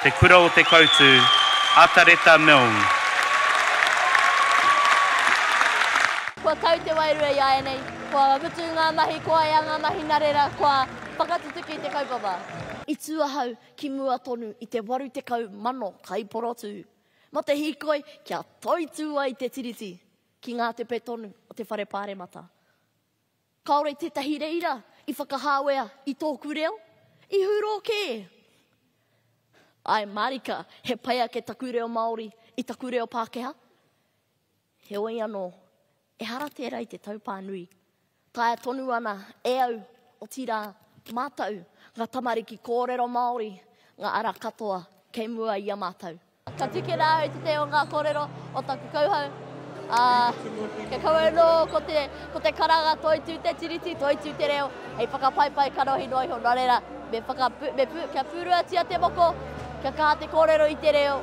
te kura o te koutu, atareta meong. Kua tau te wairua i aia nei, kua mutu ngā mahi, kua ea ngā mahi narera, kua whakatutuki i te kaupapa. I tuahau ki mua tonu i te waru te kau mano kaiporotu. Mo te hikoi, kia toitua i te tiriti ki ngā te petonu o te whare pāremata. Kaore tētahi reira i whakahāwea i tōku reo, i huro ke. Ai marika, he paia ke taku reo Māori i taku reo Pākehā. He oi anō, e hara tērā i te taupānui. Taia tonu ana e au o tira mātau, ngā tamariki kōrero Māori, ngā ara katoa kei mua i a mātau. Ka tike rā i te o ngā kōrero o taku kauhau. Ke kauero ko te karaga toitu te tiriti, toitu te reo, hei whakapaipai karohi noi ho narera, kia pūrua tia te moko, kia kaha te kōrero i te reo.